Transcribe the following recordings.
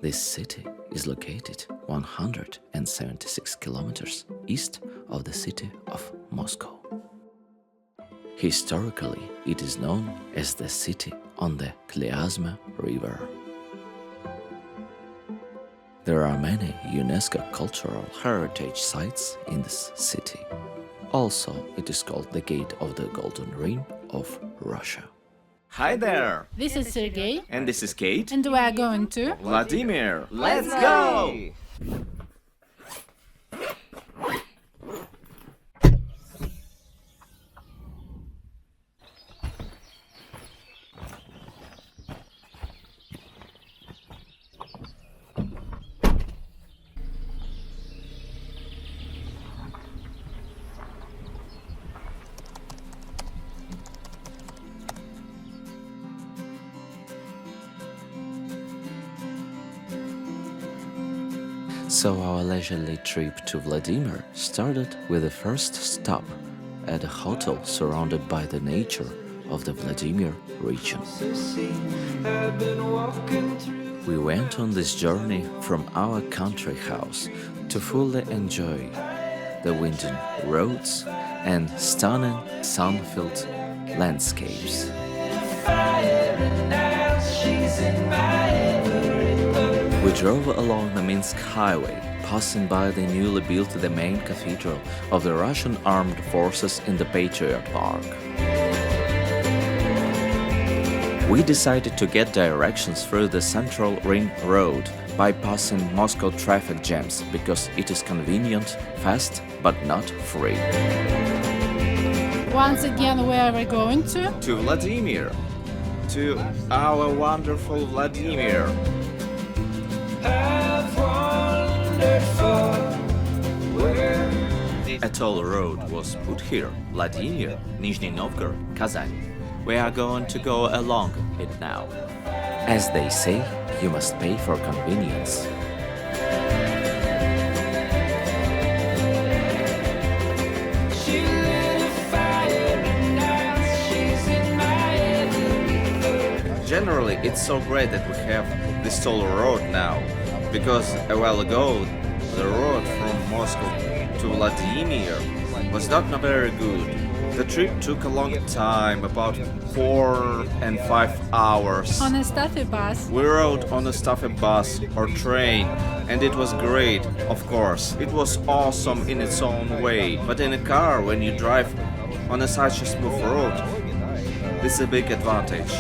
This city is located 176 kilometers east of the city of Moscow. Historically, it is known as the city on the Klyazma River. There are many UNESCO cultural heritage sites in this city. Also, it is called the Gate of the Golden Ring of Russia. Hi there! This is Sergey. And this is Kate. And we are going to... Vladimir, let's go! So our leisurely trip to Vladimir started with the first stop at a hotel surrounded by the nature of the Vladimir region. We went on this journey from our country house to fully enjoy the winding roads and stunning sun-filled landscapes. We drove along the Minsk highway, passing by the newly built the main cathedral of the Russian armed forces in the Patriot Park. We decided to get directions through the Central Ring Road, bypassing Moscow traffic jams because it is convenient, fast, but not free. Once again, where are we going to? To Vladimir. To our wonderful Vladimir. A toll road was put here, Vladimir, Nizhny Novgorod, Kazan. We are going to go along it now. As they say, you must pay for convenience. Generally, it's so great that we have this toll road now, because a while ago the road from Moscow to Vladimir was not very good. The trip took a long time, about 4 and 5 hours. On a stuffy bus. We rode on a stuffy bus or train, and it was great, of course. It was awesome in its own way, but in a car, when you drive on such a smooth road, this is a big advantage.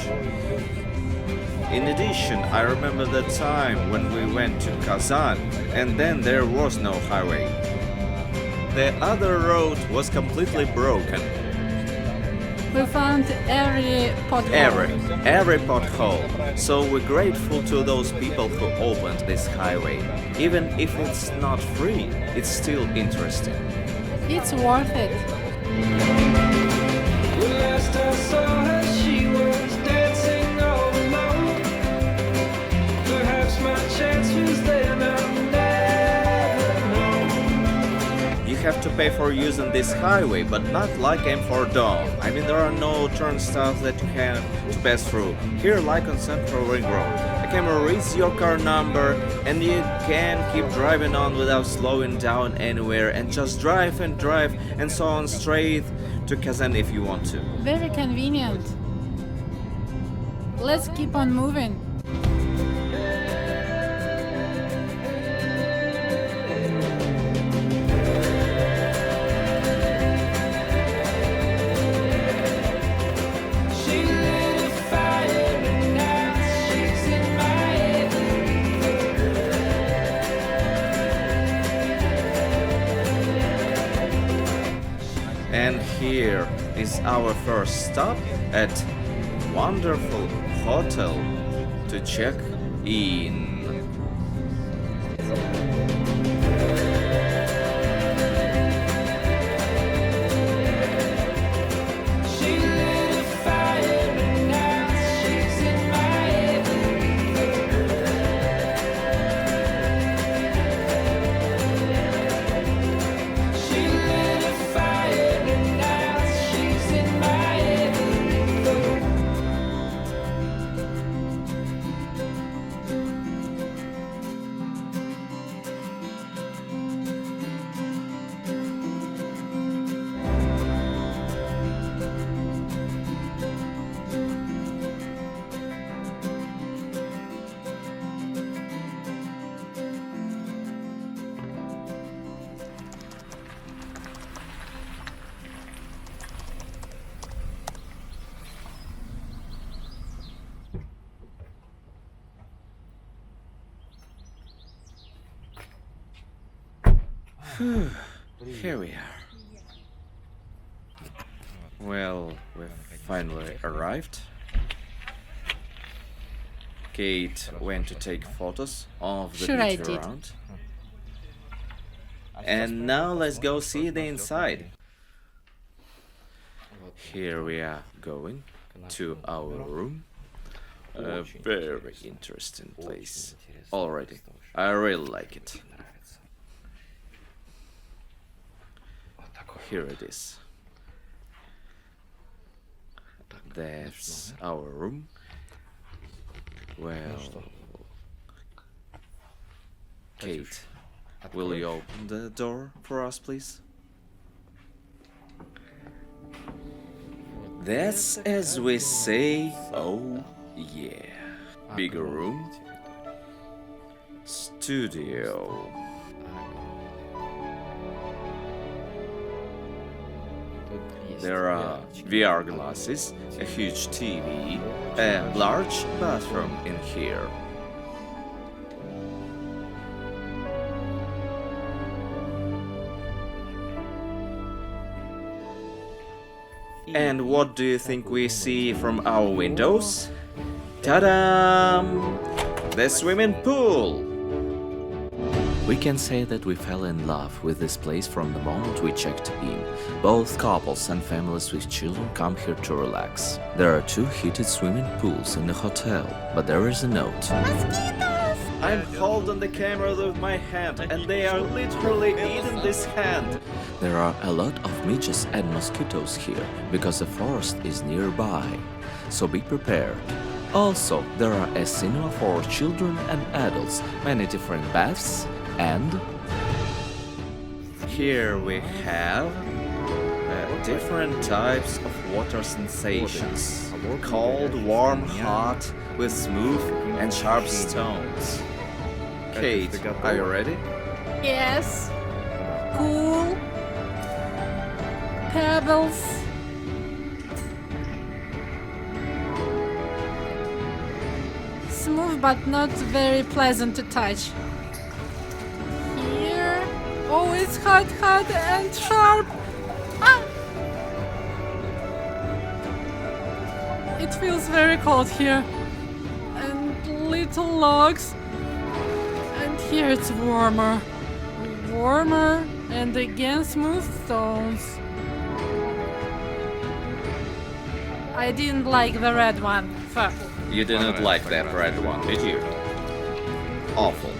In addition, I remember the time when we went to Kazan, and then there was no highway. The other road was completely broken. We found every pothole. Every pothole. So we're grateful to those people who opened this highway. Even if it's not free, it's still interesting. It's worth it. Last I saw her, she was dancing all alone. Perhaps my chance was then, I'll never know. You have to pay for using this highway, but not like M4 Dawn. I mean, there are no turnstiles that you have to pass through. Here, like on Central Ring Road, a camera reads your car number and you can keep driving on without slowing down anywhere and just drive and so on straight to Kazan if you want to. Very convenient. Let's keep on moving. She lit a fire and now she's in my And here is our first stop at wonderful hotel to check in. She lit a fire and now she's in my She lit a fire and now she's in my Here we are. Well, we've finally arrived. Kate went to take photos of the Sure I beach did. around. And now let's go see the inside. Here we are going to our room. A very interesting place. Already, I really like it. Here it is. That's our room. Well, Kate, will you open the door for us, please? That's as we say, oh yeah. Bigger room. Studio. There are VR glasses, a huge TV, a large bathroom in here. And what do you think we see from our windows? Ta-da! The swimming pool! We can say that we fell in love with this place from the moment we checked in. Both couples and families with children come here to relax. There are 2 heated swimming pools in the hotel, but there is a note. I'm holding the camera with my hand, and they are literally eating this hand. There are a lot of midges and mosquitoes here, because the forest is nearby. So be prepared. Also, there are a cinema for children and adults, many different baths, and Here we have different types of water sensations. Cold, warm, hot, with smooth and sharp stones. Kate, are you ready? Yes. Cool. Pebbles. Smooth but not very pleasant to touch. Here. Oh, it's hot and sharp. Ah! It feels very cold here. And little logs. And here it's warmer. Warmer and again smooth stones. I didn't like the red one. Fuck. You didn't like that red one, did you? Awful.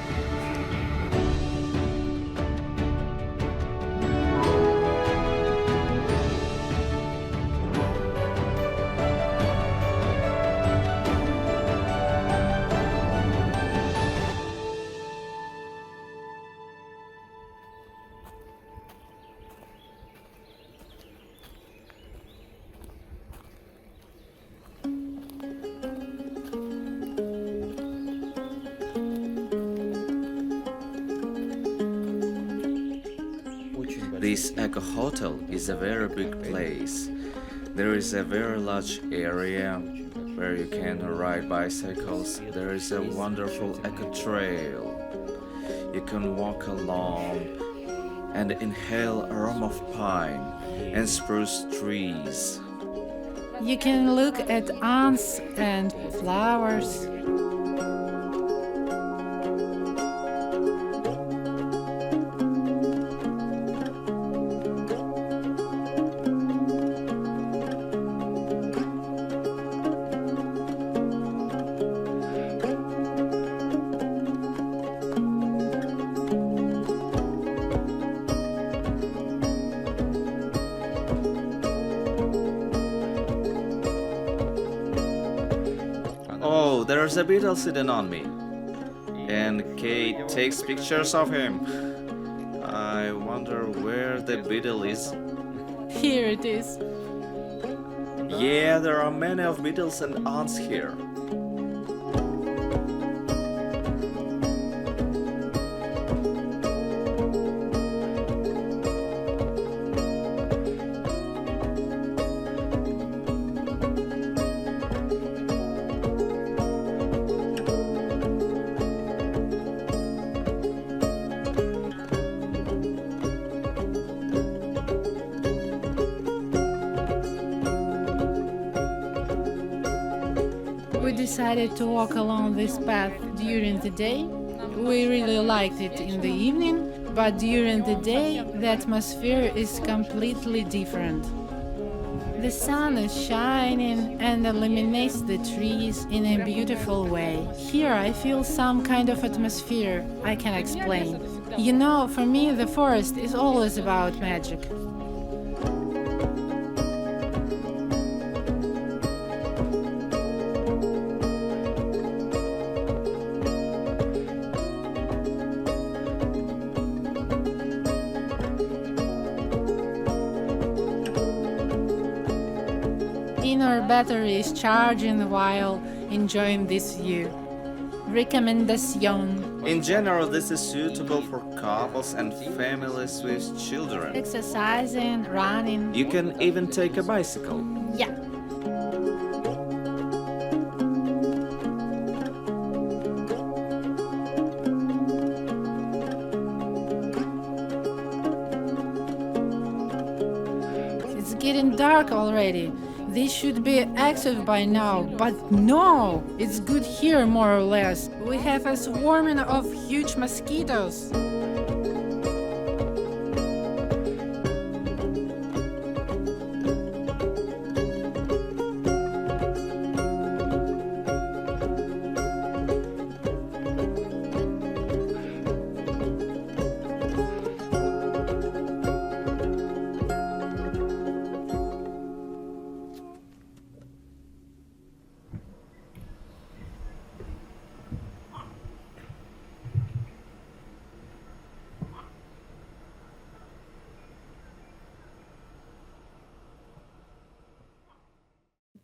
This Eco Hotel is a very big place. There is a very large area where you can ride bicycles. There is a wonderful eco trail. You can walk along and inhale aroma of pine and spruce trees. You can look at ants and flowers. Oh, there's a beetle sitting on me. And Kate takes pictures of him. I wonder where the beetle is. Here it is. Yeah, there are many of beetles and ants here. decided to walk along this path during the day. We really liked it in the evening, but during the day the atmosphere is completely different. The sun is shining and illuminates the trees in a beautiful way. Here I feel some kind of atmosphere I can explain. You know, for me the forest is always about magic. Inner battery is charging while enjoying this view. Recommendation. In general, this is suitable for couples and families with children. Exercising, running. You can even take a bicycle. Yeah. It's getting dark already. They should be active by now, but no! It's good here, more or less. We have a swarming of huge mosquitoes.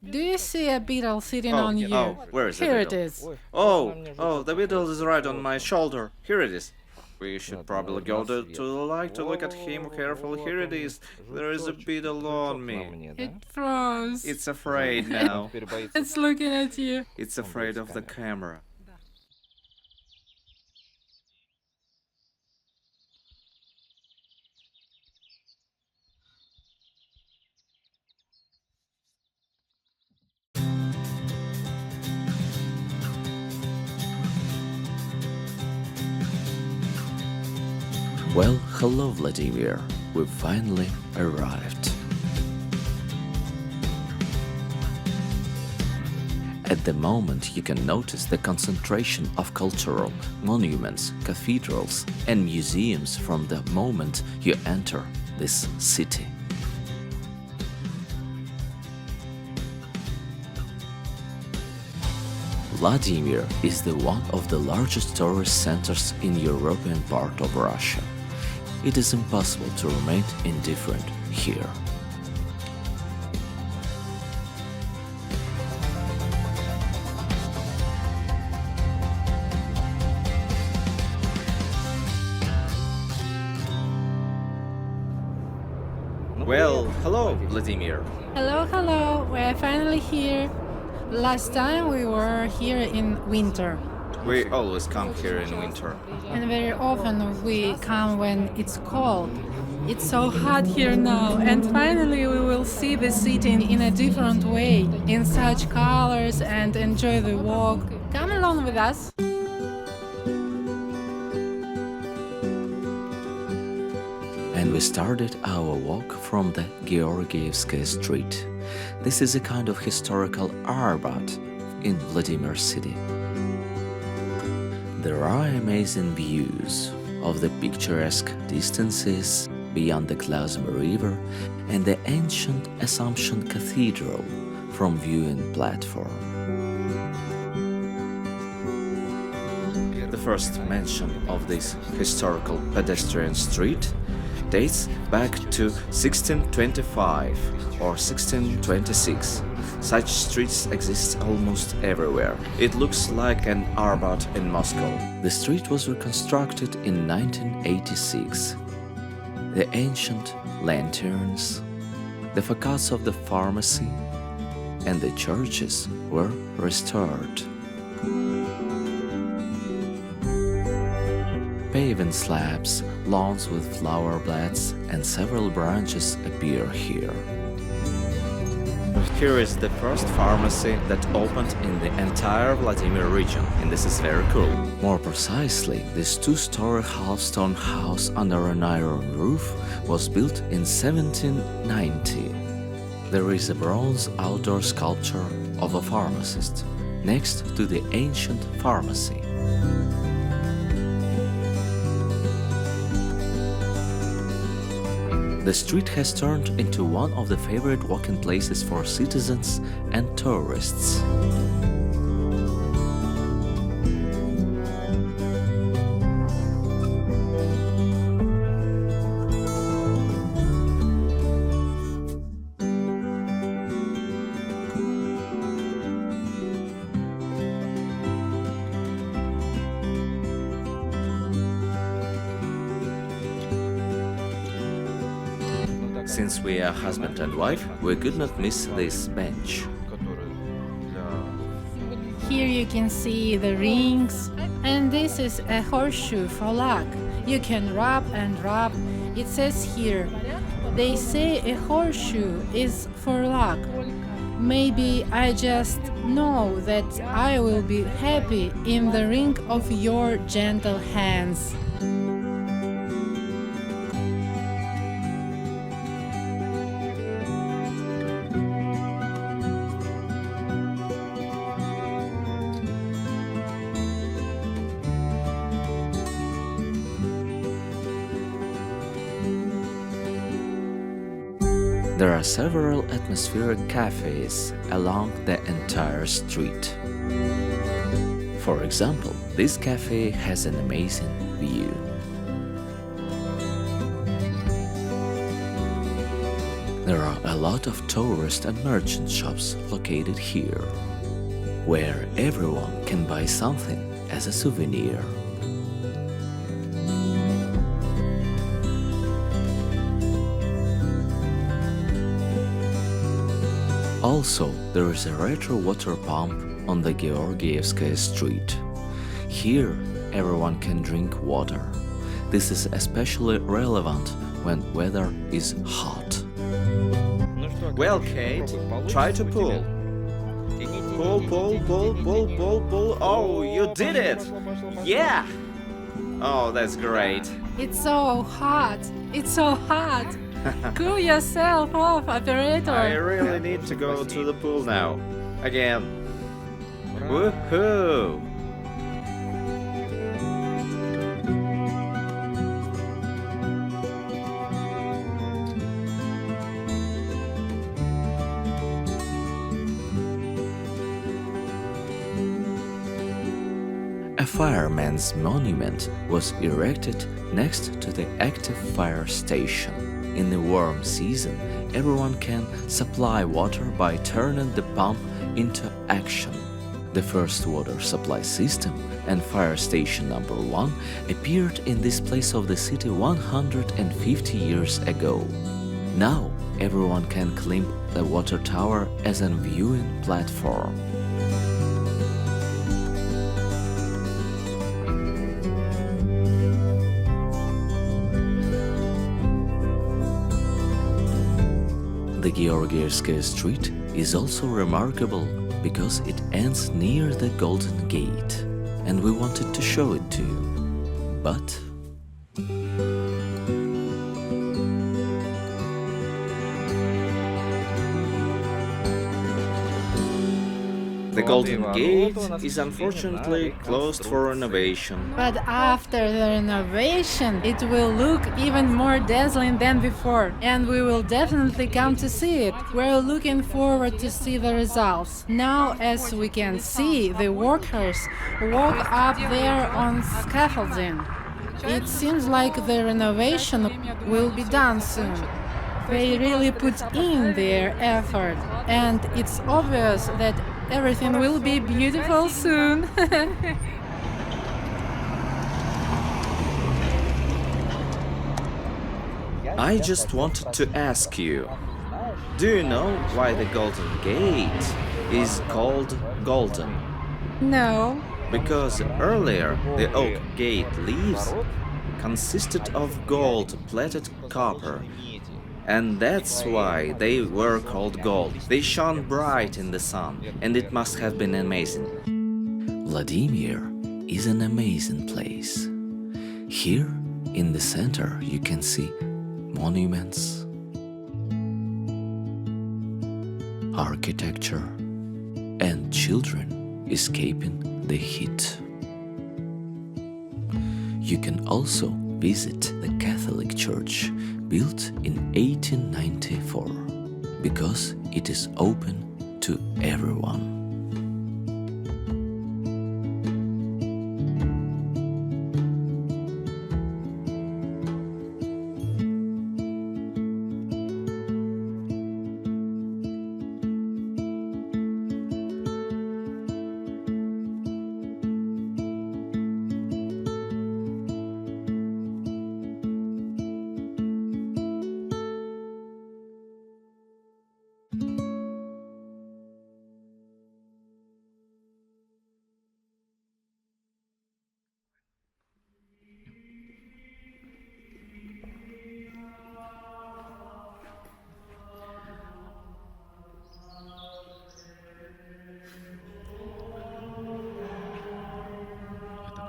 Do you see a beetle sitting on you? Oh, where is the Here it beetle? is. Oh, the beetle is right on my shoulder. Here it is. We should probably go to the light to look at him carefully. Here it is. There is a beetle on me. It froze. It's afraid now. It's looking at you. It's afraid of the camera. Well, hello Vladimir, we finally arrived. At the moment you can notice the concentration of cultural monuments, cathedrals and museums from the moment you enter this city. Vladimir is the one of the largest tourist centers in European part of Russia. It is impossible to remain indifferent here. Well, hello, Vladimir. Hello, hello. We're finally here. Last time we were here in winter. We always come here in winter. And very often we come when it's cold. It's so hot here now, and finally we will see the city in a different way, in such colors, and enjoy the walk. Come along with us. And we started our walk from the Georgievskaya street. This is a kind of historical Arbat in Vladimir City. There are amazing views of the picturesque distances beyond the Klausmer River and the ancient Assumption Cathedral from viewing platform. The first mention of this historical pedestrian street dates back to 1625 or 1626. Such streets exist almost everywhere. It looks like an Arbat in Moscow. The street was reconstructed in 1986. The ancient lanterns, the facades of the pharmacy, and the churches were restored. Paving slabs, lawns with flower beds, and several branches appear here. Here is the first pharmacy that opened in the entire Vladimir region, and this is very cool. More precisely, this two-story half-stone house under an iron roof was built in 1790. There is a bronze outdoor sculpture of a pharmacist next to the ancient pharmacy. The street has turned into one of the favorite walking places for citizens and tourists. Since we are husband and wife, we could not miss this bench. Here you can see the rings, and this is a horseshoe for luck. You can rub and rub. It says here, they say a horseshoe is for luck. Maybe I just know that I will be happy in the ring of your gentle hands. There are several atmospheric cafes along the entire street. For example, this cafe has an amazing view. There are a lot of tourist and merchant shops located here, where everyone can buy something as a souvenir. Also, there is a retro water pump on the Georgievskaya street. Here, everyone can drink water. This is especially relevant when weather is hot. Well, Kate, try to pull. Pull, pull, pull, pull, pull, pull. Oh, you did it! Yeah! Oh, that's great. It's so hot! It's so hot! Cool yourself off, operator! I really need to go to the pool now. Again. Woohoo! A fireman's monument was erected next to the active fire station. In the warm season, everyone can supply water by turning the pump into action. The first water supply system and fire station number 1 appeared in this place of the city 150 years ago. Now, everyone can climb the water tower as a viewing platform. The Georgievskaya street is also remarkable because it ends near the Golden Gate, and we wanted to show it to you. But The Golden Gate is unfortunately closed for renovation. But after the renovation, it will look even more dazzling than before, and we will definitely come to see it. We're looking forward to see the results. Now, as we can see, the workers walk up there on scaffolding. It seems like the renovation will be done soon. They really put in their effort, and it's obvious that everything will be beautiful soon. I just wanted to ask you, do you know why the Golden Gate is called golden? No. Because earlier the oak gate leaves consisted of gold-plated copper, And that's why they were called gold. They shone bright in the sun, and it must have been amazing. Vladimir is an amazing place. Here in the center you can see monuments, architecture, and children escaping the heat. You can also visit the Catholic Church built in 1894 because it is open to everyone.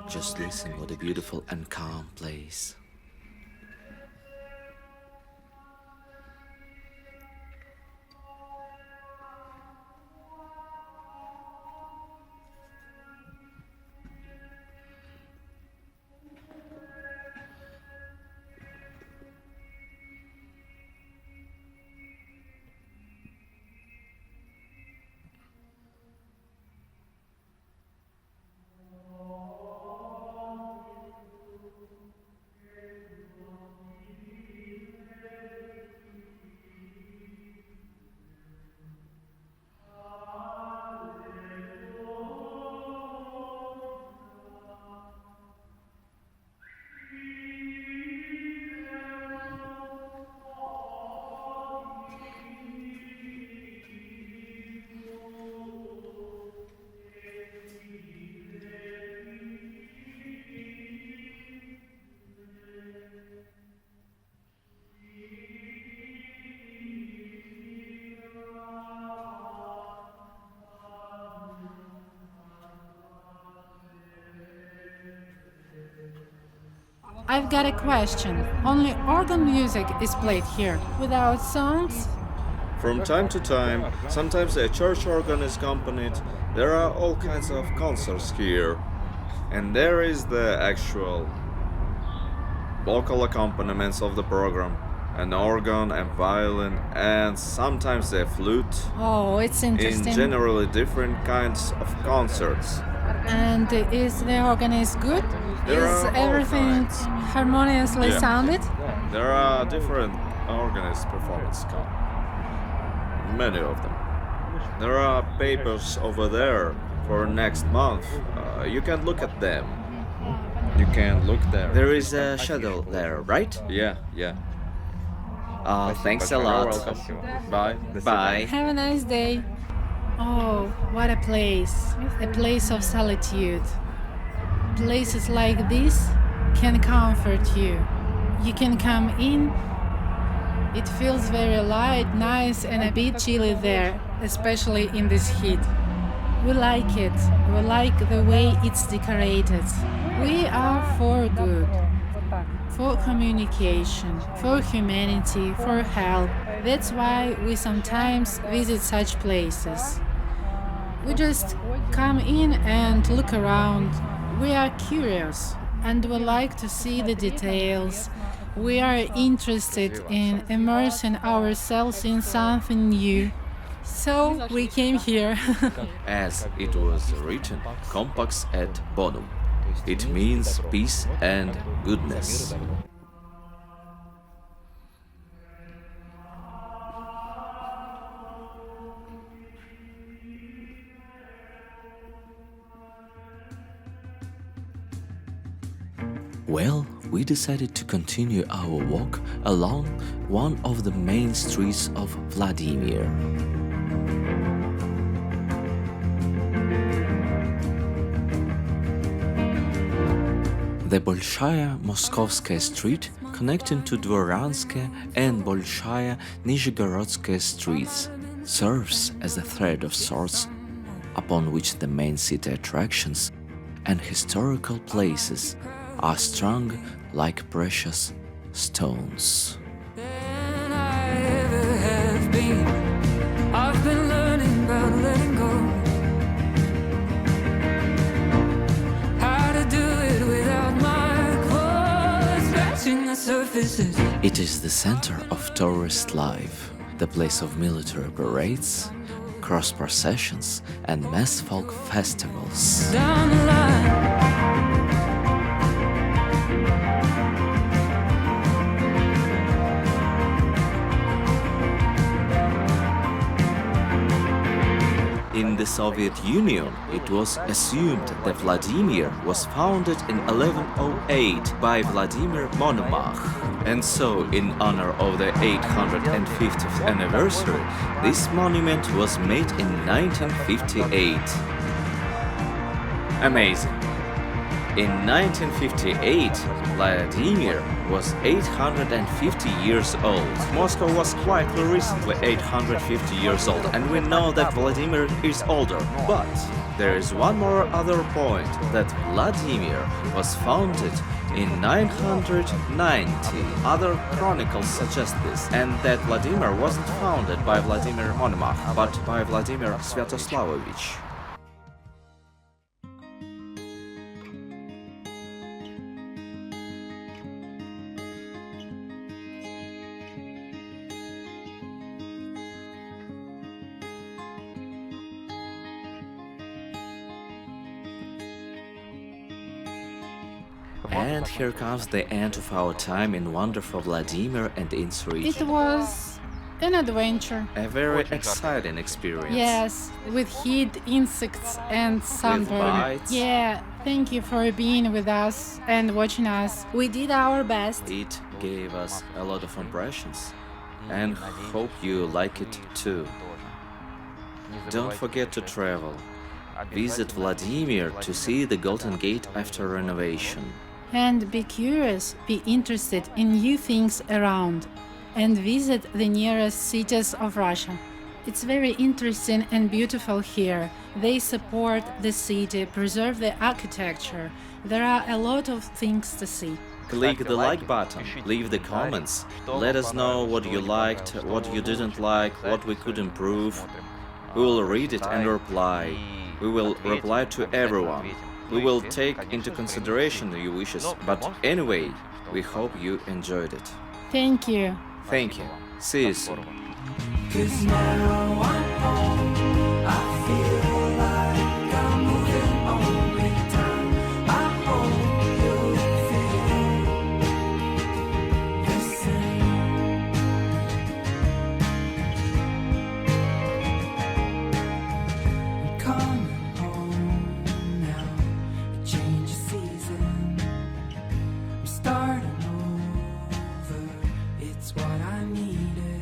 Just listen what a beautiful and calm place. I've got a question. Only organ music is played here, without songs? From time to time, sometimes a church organ is accompanied. There are all kinds of concerts here. And there is the actual vocal accompaniments of the program, an organ and violin, and sometimes a flute, Oh, it's in interesting. generally different kinds of concerts. And is the organist good? There Is are all everything kinds. harmoniously Yeah. sounded? There are different organist performances, many of them. There are papers over there for next month. You can look at them. You can look there. There is a shadow there, right? Yeah, yeah. Thanks a lot. Bye. Bye. Have a nice day. Oh, what a place. A place of solitude. Places like this can comfort you. You can come in. It feels very light, nice, and a bit chilly there, especially in this heat. We like it. We like the way it's decorated. We are for good, for communication, for humanity, for help. That's why we sometimes visit such places. We just come in and look around. We are curious and we like to see the details. We are interested in immersing ourselves in something new. So we came here. As it was written, Compax et Bonum. It means peace and goodness. Well, we decided to continue our walk along one of the main streets of Vladimir. The Bolshaya Moskovskaya street, connecting to Dvoranskaya and Bolshaya Nizhgorodskaya streets, serves as a thread of sorts upon which the main city attractions and historical places are strung like precious stones. Than I ever have been. I've been learning about letting go. How to do it without my clothes scratching the surfaces. It is the center of tourist life, the place of military parades, cross processions, and mass folk festivals. Down the line. In the Soviet Union, it was assumed that Vladimir was founded in 1108 by Vladimir Monomach. And so, in honor of the 850th anniversary, this monument was made in 1958. Amazing! In 1958, Vladimir was 850 years old. Moscow was quite recently 850 years old, and we know that Vladimir is older. But there is one more other point, that Vladimir was founded in 990. Other chronicles suggest this, and that Vladimir wasn't founded by Vladimir Monomach, but by Vladimir Sviatoslavovich. And here comes the end of our time in wonderful Vladimir and its region. It was an adventure. A very exciting experience. Yes, with heat, insects, and sunburn. bites. Yeah, thank you for being with us and watching us. We did our best. It gave us a lot of impressions, and hope you like it too. Don't forget to travel. Visit Vladimir to see the Golden Gate after renovation. And be curious, be interested in new things around, and visit the nearest cities of Russia. It's very interesting and beautiful here. They support the city, preserve the architecture. There are a lot of things to see. Click the like button, leave the comments, let us know what you liked, what you didn't like, what we could improve. We will read it and reply. We will reply to everyone. We will take into consideration your wishes, but anyway, we hope you enjoyed it. Thank you. Thank you. See you soon. 'Cause now I'm home. I feel like I'm moving only time. I hope you'll feel the same. I'm coming home now. A change of season. I'm starting over. It's what I needed.